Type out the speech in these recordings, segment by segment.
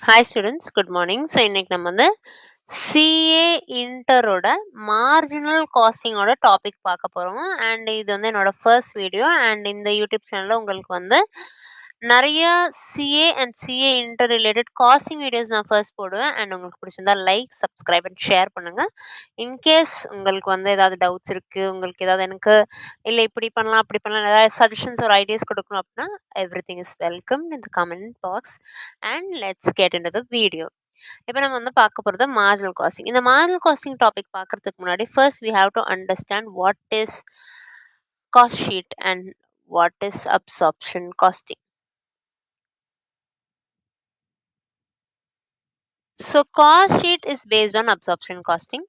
Hi students, good morning. So இன்னைக்கு நம்ம வந்து CA இன்டரோட மார்ஜினல் காஸ்டிங்கோட டாபிக் பார்க்க போறோம். அண்ட் இது வந்து என்னோட ஃபர்ஸ்ட் வீடியோ. அண்ட் இந்த யூடியூப் சேனல்ல உங்களுக்கு வந்து நிறைய CA and CA inter related costing videos நான் ஃபர்ஸ்ட் போடுவேன். அண்ட் உங்களுக்கு பிடிச்சிருந்தா லைக், சப்ஸ்கிரைப் அண்ட் ஷேர் பண்ணுங்க. இன்கேஸ் உங்களுக்கு வந்து ஏதாவது டவுட்ஸ் இருக்கு, உங்களுக்கு ஏதாவது எனக்கு இல்லை இப்படி பண்ணலாம் அப்படி பண்ணலாம் ஏதாவது சஜஷன்ஸ் ஒரு ஐடியாஸ் கொடுக்கணும் அப்படின்னா everything is welcome in the comment box. And let's get into the video. இப்போ நம்ம வந்து பார்க்க போகிறது மார்ஜினல் காஸ்டிங். இந்த மார்ஜினல் காஸ்டிங் டாபிக் பார்க்கறதுக்கு முன்னாடி first we have to understand what is cost sheet and what is absorption costing. So cost sheet is based on absorption costing.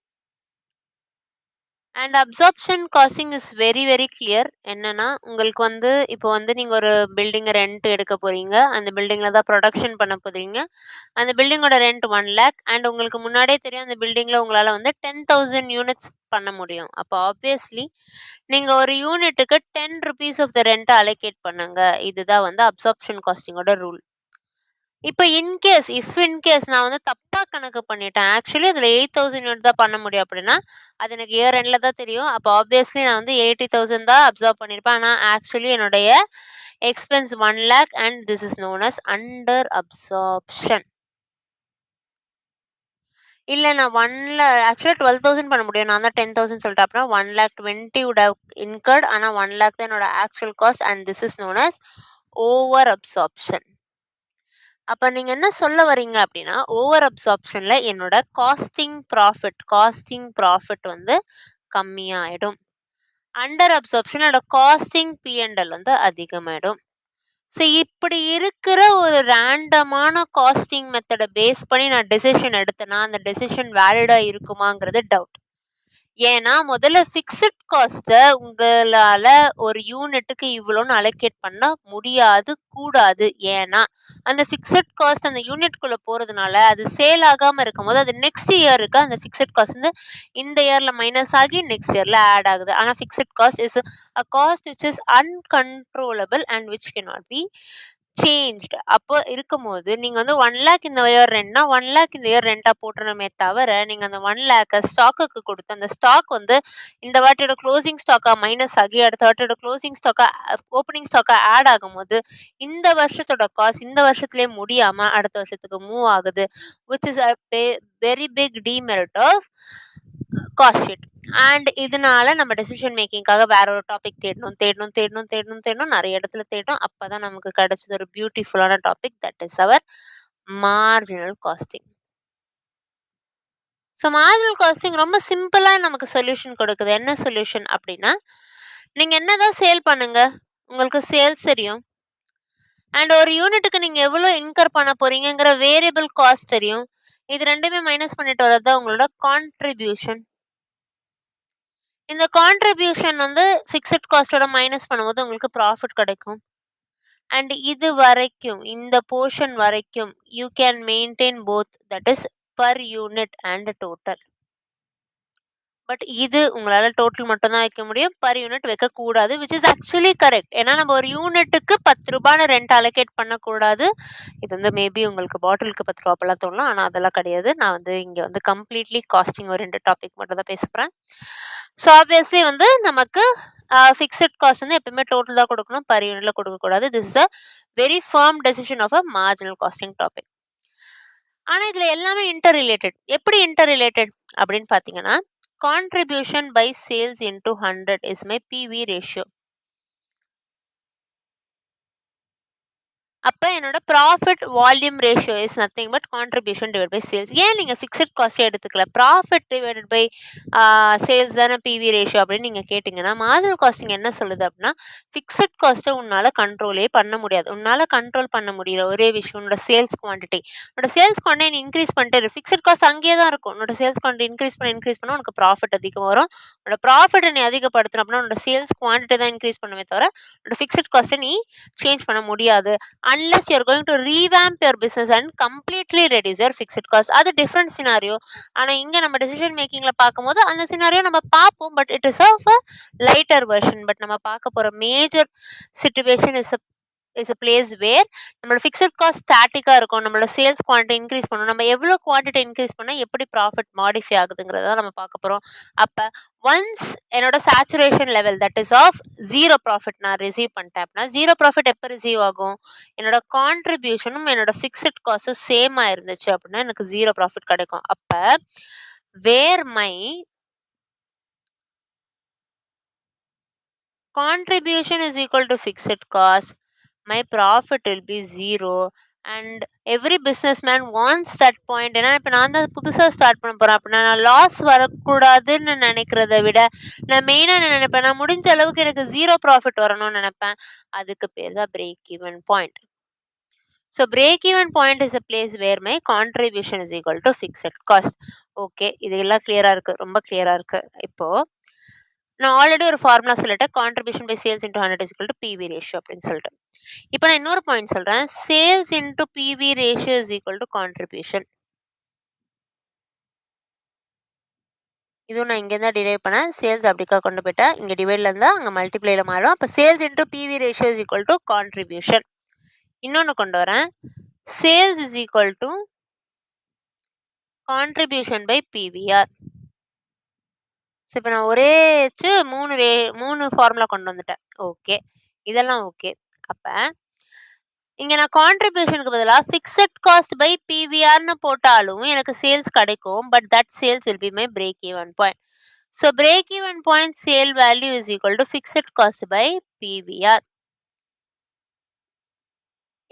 And absorption costing is very very clear. என்னன்னா உங்களுக்கு வந்து இப்போ வந்து நீங்கள் ஒரு பில்டிங்கை ரெண்ட் எடுக்க போறீங்க, அந்த பில்டிங்கில் தான் ப்ரொடக்ஷன் பண்ண போறீங்க. அந்த பில்டிங்கோட ரெண்ட் 1,00,000 அண்ட் உங்களுக்கு முன்னாடியே தெரியும் அந்த பில்டிங்கில் உங்களால் வந்து 10,000 யூனிட்ஸ் பண்ண முடியும். அப்போ ஆப்வியஸ்லி நீங்கள் ஒரு யூனிட்டுக்கு 10 rupees ஆஃப் த ரெண்ட்டை அலோகேட் பண்ணுங்க. இதுதான் வந்து அப்சார்ப்ஷன் காஸ்டிங்கோட ரூல். இப்போ இன்கேஸ் நான் வந்து தப்பா கணக்கு பண்ணிட்டேன், ஆக்சுவலி அதில் 8,000 யூனிட் தான் பண்ண முடியும் அப்படின்னா அது எனக்கு இயர் எண்டில் தான் தெரியும். அப்போ ஆப்வியஸ்லி நான் வந்து 80,000 தான் அப்சர்வ் பண்ணியிருப்பேன். ஆனால் ஆக்சுவலி என்னுடைய expense 1,00,000 and this is known as under absorption. இல்லை நான் ஆக்சுவலாக 12,000 பண்ண முடியும், நான் தான் 10,000 சொல்லிட்டேன். அப்படின்னா 1,20,000 would have incurred, ஆனால் 1,00,000 தான் என்னோட actual cost and this is known as over absorption. அப்போ நீங்கள் என்ன சொல்ல வரீங்க அப்படின்னா ஓவர் அப்சார்ப்ஷனில் என்னோட காஸ்டிங் ப்ராஃபிட் வந்து கம்மியாயிடும். அண்டர் அப்சார்ப்ஷனோட காஸ்டிங் P&L வந்து அதிகமாயிடும். ஸோ இப்படி இருக்கிற ஒரு ரேண்டமான காஸ்டிங் மெத்தடை பேஸ் பண்ணி நான் டெசிஷன் எடுத்தேன்னா அந்த டெசிஷன் வேலிடா இருக்குமாங்கிறது டவுட். ஏன்னா முதல்ல ஃபிக்ஸட் காஸ்ட்டை உங்களால ஒரு யூனிட்டுக்கு இவ்வளோன்னு அலோகேட் பண்ண முடியாது, கூடாது. ஏன்னா அந்த ஃபிக்ஸட் காஸ்ட் அந்த யூனிட்குள்ள போறதுனால அது சேல் ஆகாம இருக்கும்போது அது நெக்ஸ்ட் இயருக்கு அந்த ஃபிக்ஸட் காஸ்ட் வந்து இந்த இயர்ல மைனஸ் ஆகி நெக்ஸ்ட் இயர்ல ஆட் ஆகுது. ஆனா fixed cost is a cost which is uncontrollable and which cannot be changed. அப்போ இருக்கும்போது நீங்க வந்து 1,00,000 இந்த இயர் ரெண்ட்னா 1,00,000 இந்த இயர் ரெண்டா போட்டுறணுமே தவிர நீங்க அந்த 1,00,000 ஸ்டாக்குக்கு கொடுத்து அந்த ஸ்டாக் வந்து இந்த வாட்டியோட க்ளோசிங் ஸ்டாக்கா மைனஸ் ஆகி அடுத்த வாட்டியோட க்ளோசிங் ஸ்டாக்கா ஓப்பனிங் ஸ்டாக்கா ஆட் ஆகும்போது இந்த வருஷத்தோட காஸ்ட் இந்த வருஷத்துலயே முடியாம அடுத்த வருஷத்துக்கு மூவ் ஆகுது, which is a very big demerit of cost sheet. And இதனால நம்ம டெசிஷன் மேக்கிங்காக வேற ஒரு டாபிக் தேடணும் நிறைய இடத்துல தேடணும். அப்பதான் நமக்கு கிடைச்சது ஒரு பியூட்டிஃபுல்லான topic, that is our marginal costing. So marginal costing ரொம்ப சிம்பிளா நமக்கு சொல்யூஷன் கொடுக்குது. என்ன சொல்யூஷன் அப்படின்னா நீங்க என்னதான் சேல் பண்ணுங்க, உங்களுக்கு சேல்ஸ் தெரியும். அண்ட் ஒரு யூனிட்டுக்கு நீங்க எவ்வளவு இன்கர் பண்ண போறீங்கிற வேரியபிள் காஸ்ட் தெரியும். இது ரெண்டுமே மைனஸ் பண்ணிட்டு வரது உங்களோட கான்ட்ரிபியூஷன். இந்த கான்ட்ரிபியூஷன் வந்து ஃபிக்ஸட் காஸ்டோட மைனஸ் பண்ணும்போது உங்களுக்கு ப்ராஃபிட் கிடைக்கும். அண்ட் இது வரைக்கும் இந்த போர்ஷன் வரைக்கும் you can maintain both, that is per unit and total. But இது உங்களால டோட்டல் மட்டும் தான் வைக்க முடியும், பர் யூனிட் வைக்க கூடாது, விச் இஸ் ஆக்சுவலி கரெக்ட். ஏன்னா நம்ம ஒரு யூனிட்டுக்கு 10 ரூபான்னு ரெண்ட் அலோகேட் பண்ணக்கூடாது. இது வந்து மேபி உங்களுக்கு பாட்டிலுக்கு 10 ரூபாய்லாம் தோணலாம், ஆனால் அதெல்லாம் கிடையாது. நான் வந்து இங்கே வந்து கம்ப்ளீட்லி காஸ்டிங் ஒரு 2 டாபிக் மட்டும் தான் பேசுகிறேன். ஸோ ஆப்வியஸ்லி வந்து நமக்கு ஃபிக்ஸட் காஸ்ட் வந்து எப்பவுமே டோட்டல் தான் கொடுக்கணும், பர் யூனிட்ல கொடுக்கக்கூடாது. This is a very firm decision of a marginal costing topic. ஆனால் இதில் எல்லாமே இன்டர் ரிலேட்டட். எப்படி இன்டர் ரிலேட்டட் அப்படின்னு பார்த்தீங்கன்னா contribution by sales into 100 is my PV ratio. அப்ப என்னோட profit volume ratio is nothing but contribution divide by sales. ஏன் நீங்க ஃபிக்ஸட் காஸ்ட் எடுத்துக்கல, ப்ராஃபிட் டிவைடட் பை சேல்ஸ் தானே பிவி ரேஷியோ அப்படின்னு நீங்க கேட்டீங்கன்னா மார்ஜினல் காஸ்டிங் என்ன சொல்லுது அப்படின்னா ஃபிக்ஸட் காஸ்ட்டை உன்னால கண்ட்ரோலே பண்ண முடியாது. உன்னால கண்ட்ரோல் பண்ண முடியல ஒரே விஷயம் உன்னோட சேல்ஸ் குவான்டிட்டி. உன்னோட சேல்ஸ் குவான்டிட்டி நீ இன்க்ரீஸ் பண்ணிட்டு ஃபிக்ஸட் காஸ்ட் அங்கேயே தான் இருக்கும். உன்னோட சேல்ஸ் குவான்டிட்டி இன்க்ரீஸ் பண்ண உனக்கு ப்ராஃபிட் அதிகம் வரும். உன்னோட ப்ராஃபிட்டை நீ அதிகப்படுத்தணும் அப்படின்னா உன்னோட சேல்ஸ் குவான்டிட்டி தான் இன்க்ரீஸ் பண்ணுமே தவிர உன்னோட ஃபிக்ஸட் காஸ்ட்டை நீ சேஞ்ச் பண்ண முடியாது. Unless you're going to revamp your business and completely reduce your fixed cost. அது different scenario. ஆனா இங்க நம்ம decision makingல பார்க்கும்போது அந்த scenario நம்ம பார்ப்போம், but it is of a lighter version. But நம்ம பார்க்க போற major situation is is a place where நம்மளோட ஃபிக்ஸட் காஸ்ட் ஸ்டாட்டிக்கா இருக்கும். நம்மளோட சேல்ஸ் குவான்டிட்டி இன்கிரீஸ் பண்ணணும். நம்ம எவ்வளோ குவான்டிட்டி இன்கிரீஸ் பண்ணா எப்படி ப்ராஃபிட் மாடிஃபை ஆகுதுங்கிறத நம்ம பார்க்க போறோம். அப்ப ஒன்ஸ் என்னோட saturation level that is of 0 profit நான் ரிசீவ் பண்ணிட்டேன் அப்படின்னா 0 ப்ராஃபிட் எப்ப ரிசீவ் ஆகும்? என்னோட கான்ட்ரிபியூஷனும் என்னோட ஃபிக்ஸட் காஸ்டும் சேமா இருந்துச்சு அப்படின்னா எனக்கு 0 ப்ராஃபிட் கிடைக்கும். அப்ப வேர் my contribution is equal to fixed cost, my profit will be 0 and every businessman wants that point. ஏன்னா இப்ப நான் தான் புதுசா ஸ்டார்ட் பண்ண போறேன் அப்படின்னா நான் லாஸ் வரக்கூடாதுன்னு நினைக்கிறத விட நான் மெயினா என்ன நினைப்பேன், நான் முடிஞ்ச அளவுக்கு எனக்கு 0 ப்ராஃபிட் வரணும்னு நினைப்பேன். அதுக்கு பேர் தான் break even point. So break even point is a place where my contribution is equal to fixed cost. Okay, இது எல்லாம் கிளியரா இருக்கு, ரொம்ப கிளியரா இருக்கு. இப்போ நான் ஆல்ரெடி ஒரு ஃபார்முலா சொல்லிட்டேன், contribution by sales into 100 is equal to PV ratio அப்படின்னு சொல்லிட்டு. இப்போ நான் இன்னொரு பாயிண்ட் சொல்றேன், sales into PV ratio is equal to contribution. இதுவும் நான் இங்க தான் டிரைவ் பண்ணேன், சேல்ஸ் அப்படிக்கா கொண்டு போயிட்டேன், இங்க டிவைட்ல இருந்தா அங்க மல்டிப்ளைல மாறும். அப்ப sales into PV ratio is equal to contribution. இன்னொன்னு கொண்டு வரேன், sales is equal to contribution by PVR. இப்போ நான் ஒரே வச்சு மூணு ஃபார்முலா கொண்டு வந்துட்டேன். ஓகே, இதெல்லாம் ஓகே. அப்ப இங்க நான் கான்ட்ரிபியூஷனுக்கு பதிலா ஃபிக்ஸட் காஸ்ட் பை பிவிஆர்னு போட்டாலும் எனக்கு சேல்ஸ் கிடைக்கும். But that sales will be my break even point. So break even point sale value is equal to fixed cost by PVR.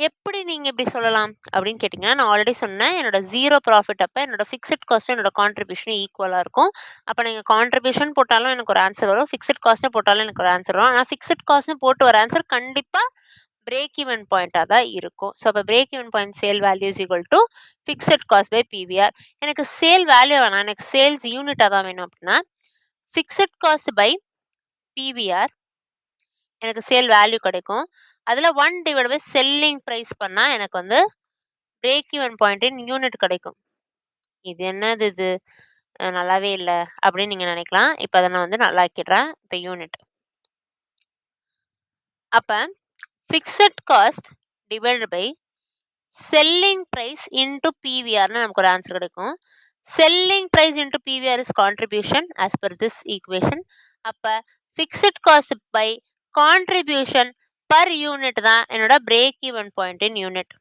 எப்படி நீங்க இப்படி சொல்லலாம் அப்படின்னு கேட்டீங்கன்னா, நான் ஆல்ரெடி சொன்னேன், என்னோட 0 ப்ராஃபிட் அப்ப என்னோட ஃபிக்ஸட் காஸ்டும் என்னோட கான்ட்ரிபியூஷனும் ஈக்குவலா இருக்கும். அப்ப நீங்க கான்ட்ரிபியூஷன் போட்டாலும் எனக்கு ஒரு ஆன்சர் வரும், ஃபிக்ஸட் காஸ்ட்னு போட்டாலும் எனக்கு ஒரு ஆன்சர் வரும். ஆனா ஃபிக்ஸட் காஸ்ட்னு போட்டு வர ஆன்சர் கண்டிப்பா பிரேக் ஈவன் பாயிண்டா தான் இருக்கும். ஸோ அப்ப break even point sale value is equal to fixed cost by PVR. எனக்கு சேல் வேல்யூ வேணாம், எனக்கு சேல்ஸ் யூனிட்டா தான் வேணும் அப்படின்னா ஃபிக்ஸட் காஸ்ட் பை பிவிஆர் எனக்கு சேல் வேல்யூ கிடைக்கும். அதுல 1 டிவைட் பை செல்லிங் பிரைஸ் பண்ணா எனக்கு வந்து break even point in unit கிடைக்கும். இது என்னது இது, நல்லாவே இல்ல அப்படின்னு நீங்க நினைக்கலாம். இப்ப அதை நான் வந்து நல்லா ஆக்கிடுறேன். இப்ப யூனிட், அப்ப fixed cost divide by selling price into பிவிஆர்னு நமக்கு ஒரு ஆன்சர் கிடைக்கும். Selling price into PVR is contribution as per this equation. அப்ப fixed cost by contribution per unit தான் என்னோட break even point in unit.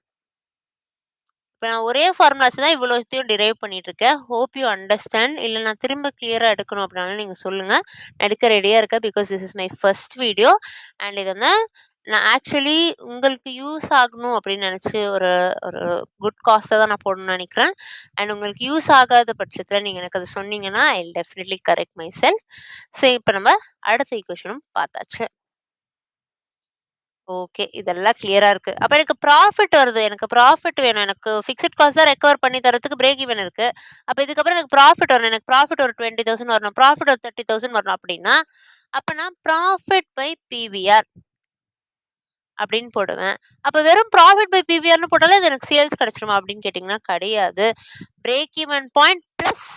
இப்போ நான் ஒரே ஃபார்முலாஸ் தான் இவ்வளோத்தையும் டிரைவ் பண்ணிட்டு இருக்கேன். Hope you understand. இல்லை நான் திரும்ப கிளியரா எடுக்கணும் அப்படின்னாலும் நீங்க சொல்லுங்க, நான் எடுக்க ரெடியா இருக்கேன். Because this is my first video and இது வந்து நான் ஆக்சுவலி உங்களுக்கு யூஸ் ஆகணும் அப்படின்னு நினைச்சு ஒரு ஒரு குட் காஸ்ட்டை தான் நான் போடணும்னு நினைக்கிறேன். அண்ட் உங்களுக்கு யூஸ் ஆகாத பட்சத்தில் நீங்க எனக்கு அதை சொன்னீங்கன்னா I will definitely correct my self. So இப்போ நம்ம அடுத்த ஈக்குவேஷனும் பார்த்தாச்சு. ஓகே, இதெல்லாம் கிளியரா இருக்கு. அப்ப எனக்கு ப்ராஃபிட் வருது, எனக்கு ப்ராஃபிட் வேணும். எனக்கு ஃபிக்ஸட் காஸ்ட் தான் ரெக்கவர் பண்ணி தரதுக்கு பிரேக் ஈவன் இருக்கு. அப்ப இதுக்கப்புறம் எனக்கு ப்ராஃபிட் வரணும். எனக்கு ப்ராஃபிட் ஒரு 20,000 வரணும், ப்ராஃபிட் ஒரு 30,000 வரணும் அப்படின்னா அப்ப நான் ப்ராஃபிட் பை பிவிஆர் அப்படின்னு போடுவேன். அப்ப வெறும் ப்ராஃபிட் பை பிவிஆர்னு போட்டாலே இது எனக்கு சேல்ஸ் கிடைச்சிருமா அப்படின்னு கேட்டீங்கன்னா கிடையாது. பிரேக் ஈவன் பாயிண்ட் பிளஸ்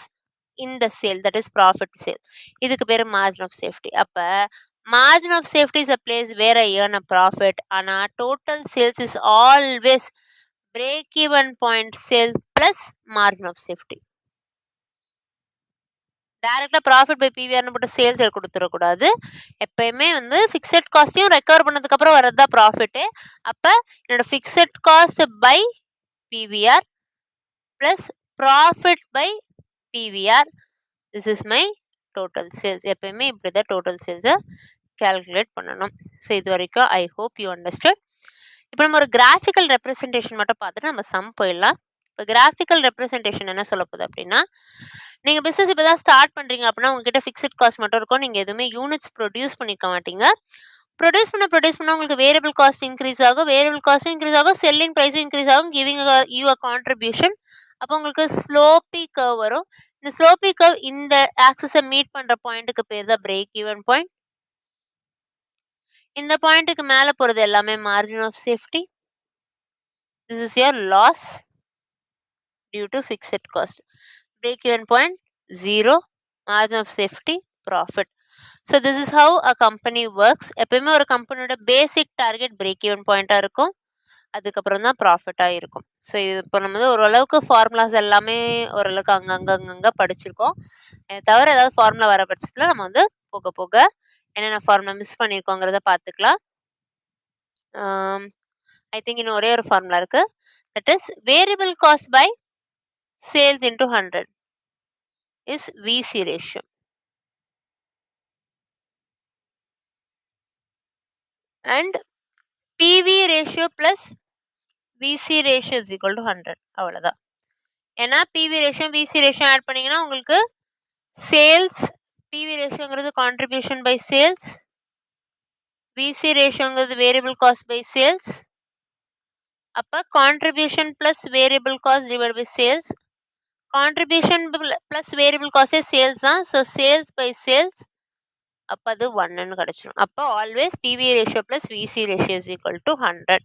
இந்த sale that is profit sale, இதுக்கு பேரு மார்ஜின் ஆஃப் சேஃப்டி. அப்ப margin of safety is a place where I earn a profit. ஆனா total sales is always break even point sales plus margin of safety. டைரக்டா profit by பிவிஆர்னு போட்டு sales கொடுத்துடக்கூடாது. எப்பயுமே வந்து fixed காஸ்டையும் recover பண்ணதுக்கு அப்புறம் வரதுதான் profit. அப்ப என்னோட fixed cost by PVR plus profit by PVR, this is my total sales. எப்பயுமே இப்படிதான் டோட்டல் சேல்ஸை கால்குலேட் பண்ணணும். ஸோ இது வரைக்கும் ஐ ஹோப் யூ அண்டர்ஸ்டாண்ட். இப்போ நம்ம ஒரு கிராஃபிக்கல் ரெப்ரஸன்டேஷன் மட்டும் பார்த்துட்டு நம்ம சம் போயிடலாம். இப்போ கிராஃபிக்கல் ரெப்ரஸன்டேஷன் என்ன சொல்ல போகுது அப்படின்னா, நீங்க பிசினஸ் இப்பதான் ஸ்டார்ட் பண்றீங்க அப்படின்னா உங்ககிட்ட ஃபிக்ஸட் காஸ்ட் மட்டும் இருக்கும். நீங்க எதுவுமே யூனிட்ஸ் ப்ரொடியூஸ் பண்ணிக்க மாட்டீங்க. ப்ரொடியூஸ் பண்ண உங்களுக்கு வேரியபிள் காஸ்ட் இன்க்ரீஸ் ஆகும், வேரியபிள் காஸ்ட் இன்க்ரீஸ் ஆகும், செல்லிங் ப்ரைஸும் இன்க்ரீஸ் ஆகும், கிவிங் யூ அ கான்ட்ரிபியூஷன். அப்போ உங்களுக்கு ஸ்லோப்பி கர்வ் வரும். இந்த ஸ்லோப்பி கர்வ் இந்த ஆக்சிஸை மீட் பண்ற பாயிண்ட்டுக்கு பேர் தான் பிரேக் ஈவன் பாயிண்ட். இந்த பாயிண்ட்டுக்கு மேல போறது எல்லாமே margin of safety. This is your loss due to fixed cost. Break even point 0, margin of safety profit. So this is how a company works. எப்பயுமே ஒரு கம்பெனியோட பேசிக் டார்கெட் பிரேக் ஈவன் பாயிண்ட்டாக இருக்கும். அதுக்கப்புறம் தான் ப்ராஃபிட்டாக இருக்கும். ஸோ இது இப்போ நம்ம வந்து ஓரளவுக்கு ஃபார்முலாஸ் எல்லாமே ஓரளவுக்கு அங்கங்கே படிச்சிருக்கோம். இதை தவிர ஏதாவது ஃபார்முலா வர பட்சத்தில் நம்ம வந்து போக போக என்னென்ன ஃபார்முலா மிஸ் பண்ணியிருக்கோங்கிறத பார்த்துக்கலாம். ஐ திங்க் இன்னும் ஒரே ஒரு ஃபார்முலா இருக்கு. That is variable cost by sales into 100 is VC ratio. And PV ratio plus VC ratio is equal to 100. அவ்வளோதான். ஏன்னா PV ratio VC ratio add பண்ணீங்கன்னா உங்களுக்கு சேல்ஸ் பிவி ரேஷியோங்கிறது கான்ட்ரிபியூஷன் பை சேல்ஸ், விசி ரேஷியோங்கிறது variable cost by sales. அப்போ contribution plus variable cost divide by sales. Contribution plus variable காஸ்டே sales தான். So sales by sales, அப்போ அது 1ன்னு கிடைச்சிடும். அப்போ always PV ratio plus VC ratio is equal to 100.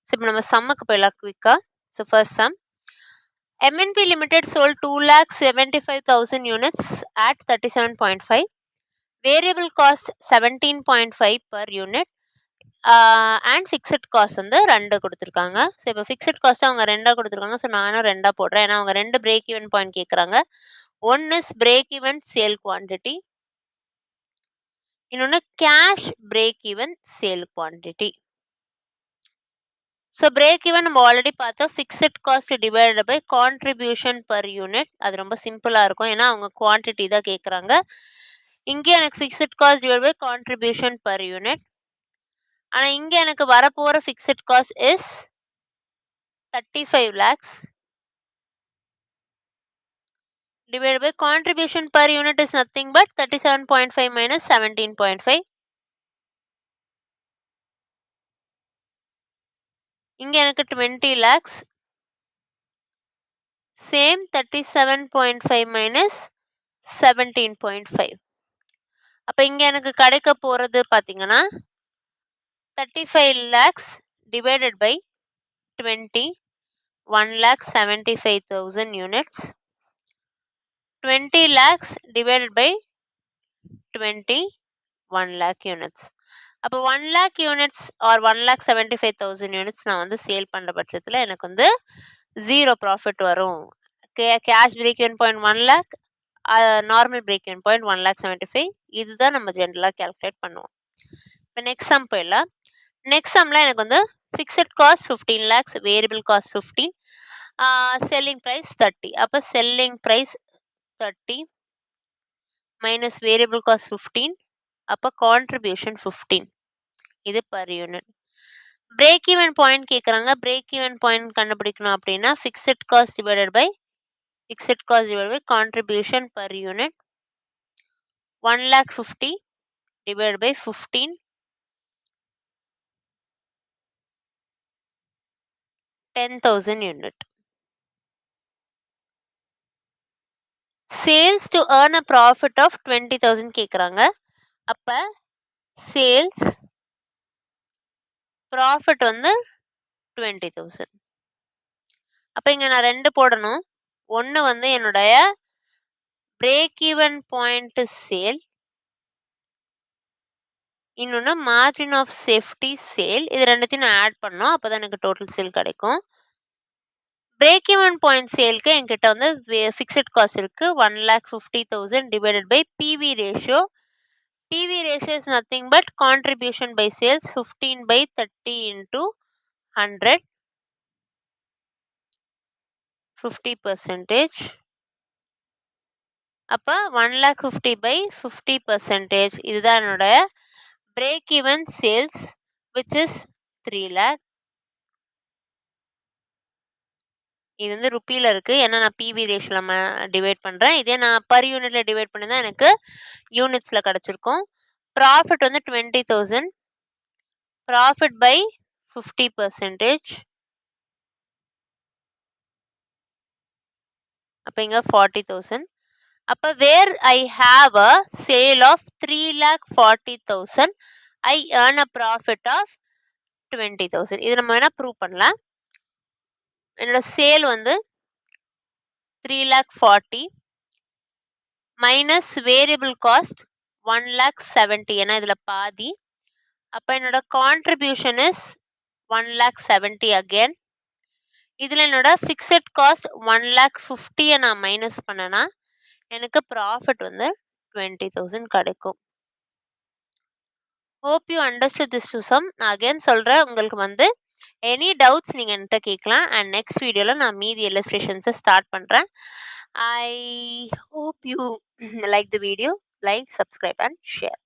So இப்போ நம்ம சம்முக்கு போயிடலாம் குவிக்கா. So first sum, MNP Limited sold 2,75,000 units at 37.5. Variable cost 17.5 per unit. And fixed cost வந்து 2 கொடுத்துருக்காங்க. ஸோ இப்போ ஃபிக்ஸட் காஸ்ட் அவங்க 2 கொடுத்துருக்காங்க. ஸோ நானும் 2 போடுறேன். ஏன்னா அவங்க 2 பிரேக் ஈவன் பாயிண்ட் கேட்குறாங்க. One is break even sale quantity, இன்னொன்று cash break even sale quantity. So break even நம்ம ஆல்ரெடி பார்த்தோம், fixed cost divided by contribution per unit. அது ரொம்ப சிம்பிளாக இருக்கும், ஏன்னா அவங்க குவான்டிட்டி தான் கேட்குறாங்க. இங்கே எனக்கு fixed cost divide by contribution per unit. ஆனால் இங்கே எனக்கு வரப்போகிற fixed cost is 35 lakhs divided by contribution per unit is nothing but 37.5 minus 17.5. இங்க எனக்கு 20 lakhs, same 37.5 minus 17.5. அப்ப இங்க எனக்கு கிடைக்க போறது பாத்தீங்கன்னா 35 lakhs divided by 20, 1,75,000 units. 20 lakhs divided by 20, 1 lakh units. அப்போ 1 lakh units or 1,75,000 units நான் வந்து சேல் பண்ற பட்சத்தில் எனக்கு வந்து 0 ப்ராஃபிட் வரும். Cash break even point 1 lakh, normal break even point 1,75,000. இதுதான் நம்ம ஜென்ரலாக கேல்குலேட் பண்ணுவோம். இப்போ நெக்ஸ்ட் சம் போயிடலாம். நெக்ஸ்ட் சம்ல எனக்கு வந்து fixed cost 15 lakhs, variable cost 15, selling price 30. அப்போ selling price 30 minus variable cost 15, அப்போ கான்ட்ரிபியூஷன் 15. இது per unit. Break even point கேட்குறாங்க. பிரேக் ஈவன் பாயிண்ட் கண்டுபிடிக்கணும் அப்படின்னா fixed cost divided by contribution per unit. 1,50,000 divided by 15, 10,000 unit. Sales to earn a profit of 20,000 கேட்குறாங்க. அப்போ sales profit வந்து 20,000. அப்போ இங்கே நான் 2 போடணும். ஒன்று வந்து என்னுடைய பிரேக் ஈவன் பாயிண்ட் சேல், இன்னொன்று மார்ஜின் ஆஃப் சேஃப்டி சேல். இது ரெண்டுத்தையும் நான் ஆட் பண்ணோம், அப்போ தான் எனக்கு டோட்டல் சேல் கிடைக்கும். பிரேக் ஈவன் பாயிண்ட் சேலுக்கு என்கிட்ட வந்து ஃபிக்ஸட் காஸ்ட் இருக்கு 1,50,000 divided by PV ratio. PV ratio is nothing but contribution by sales 15 by 30 into 100, 50%. அப்போ 1,50,000 by 50%. இதுதான் என்னோட break even sales, which is 3 lakh. இது வந்து ருப்பியில் இருக்கு, ஏன்னா நான் பிவி ரேஷியோல டிவைட் பண்றேன். இதே நான் பர் யூனிட்ல டிவைட் பண்ணி தான் எனக்கு யூனிட்ஸ்ல கிடைச்சிருக்கும். ப்ராஃபிட் வந்து 20,000, ப்ராஃபிட் பை 50%. அப்போ இங்க 40,000. அப்போ where I have a sale of 3,40,000, I earn a profit of 20,000. இது நம்ம வேணா ப்ரூவ் பண்ணலாம். என்னோட சேல் வந்து 3,40,000 மைனஸ் வேரியபிள் காஸ்ட் 1,70,000 ஏன்னா இதுல பாதி. அப்ப என்னோட கான்ட்ரிபியூஷன் இஸ் 1,70,000 அகைன். இதுல என்னோட ஃபிக்ஸட் காஸ்ட் 1,50,000 நான் மைனஸ் பண்ணேன்னா எனக்கு ப்ராஃபிட் வந்து 20,000 கிடைக்கும். Hope you understood this to sum. நான் அகைன் சொல்றேன், உங்களுக்கு வந்து எனி டவுட்ஸ் நீங்க என்கிட்ட கேட்கலாம். அண்ட் நெக்ஸ்ட் வீடியோல நான் மீதி இல்லஸ்ட்ரேஷன்ஸை ஸ்டார்ட் பண்றேன். I hope you like the video. Like, subscribe and share.